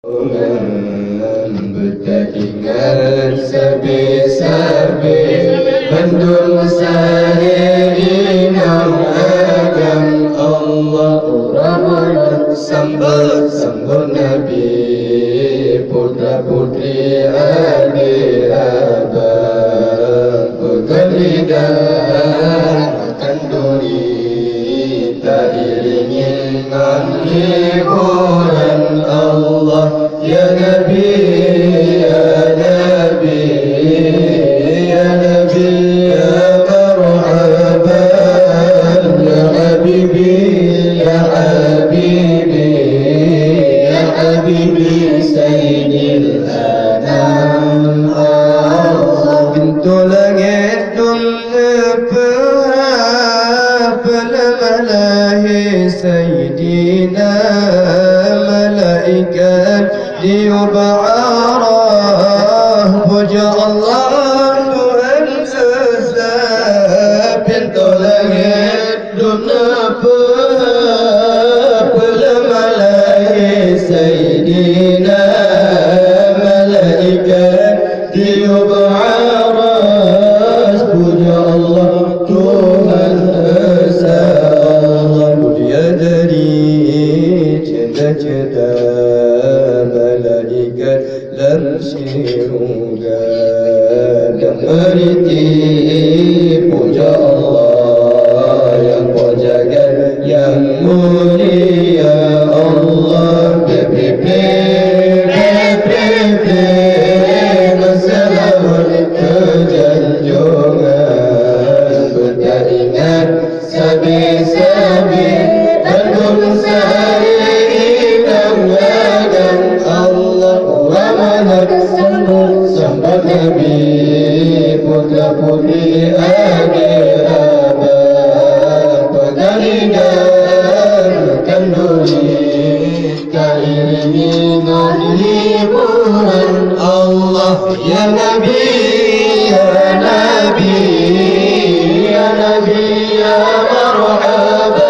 Berdagingan sabi-sabi Bandung sahirina agam Allah Rabbul sambut Nabi Putra putri adik abang Bergelidan kanduri Tak iringi dengan hiburan Allah Ya Nabi, Ya Nabi, Ya Nabi, Ya marhaban Ya Habibi, Ya Habibi, Ya Habibi Sayyidil Anam Allah Pintu langit dunia malahi Sayyidina malaikat diubarah puja Allah Tuhan Esa pintu langit dunia malahi Sayyidina malaikat diubarah puja Allah Tuhan Esa dia dari cinta-cinta malaikat dan syurga dan meriti puja Allah yang pujaga yang mulia Allah BPP masalah kejanjungan bertaringan sabi-sabi Bandung sahirina agam Allah Rabbul sambut Nabi Putra putri adik abang Bergelidan kanduri Tak iringi dengan hiburan Allah Ya Nabi, Ya Nabi, Ya Nabi, Ya marhaban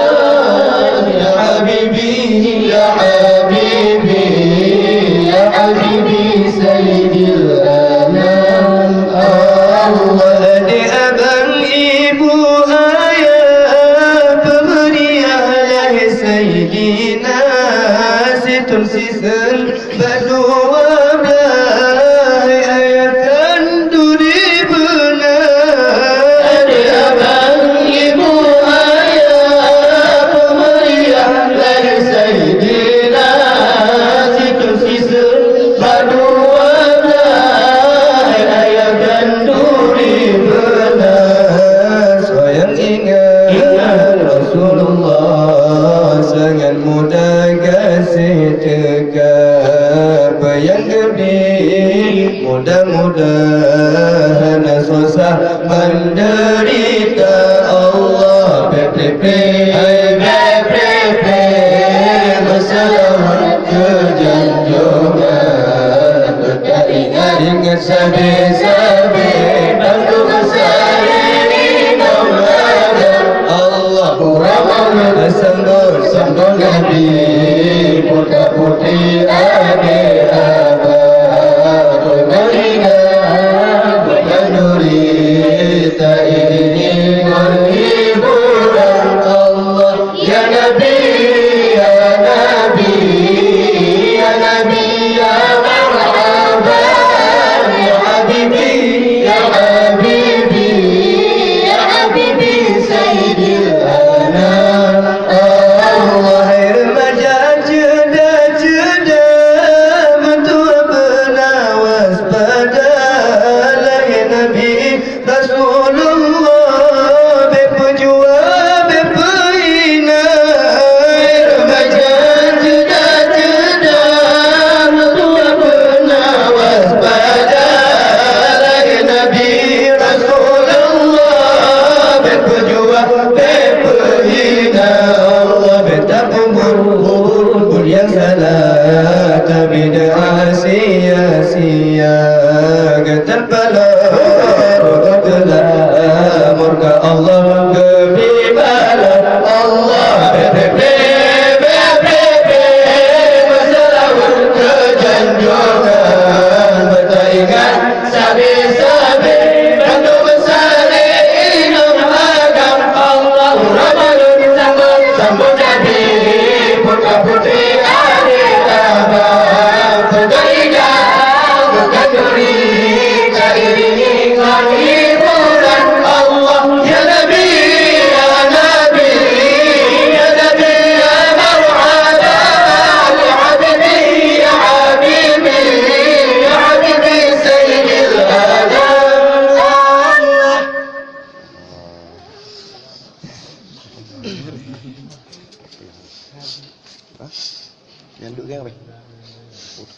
Ya Habibi, Ya Habibi, Ya Habibi Sayyidil Anam Allah Adik abang ibu ayah pemeriah Sayyidina Situn season berdua belah ayah kanduri benar Adik abang ibu ayah pemeriah Sayyidina Situn season berdua belah ayah kanduri benar Sayang ingat Rasulullah sangat mudah kasih tegak yang gede mudah-mudahan susah menderita Allah pepe masalah kejanjungan bertaringan ingat sabi-sabi Bandung sahirina Allah Rabbul sambut Nabi Putra putri adik abang Bergelidan kanduri Tak iringi dengan hiburan Allah Ya Nabi, Ya Nabi, Ya Nabi, Ya marhaban Ya Habibi, Ya Habibi, Ya Habibi Sayyidil Anam Allah remaja jeda-jeda mentua benar waspada lahir Nabi Rasulullah berpejuang berpehina remaja jeda-jeda mentua benar waspada lahir Nabi Rasulullah berpejuang berpehina Allah bertakbur yang salah kami doa sia-sia terpala murka Allah kebibalan Allah masalah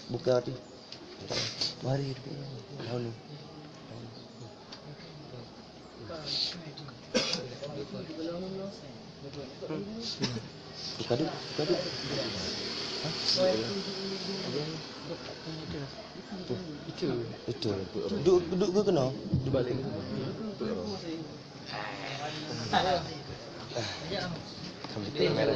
Buka hati. Mari tu. Tahun ni. Buka tu. Itu. Duduk ke kena? Duduk balik. Kamera.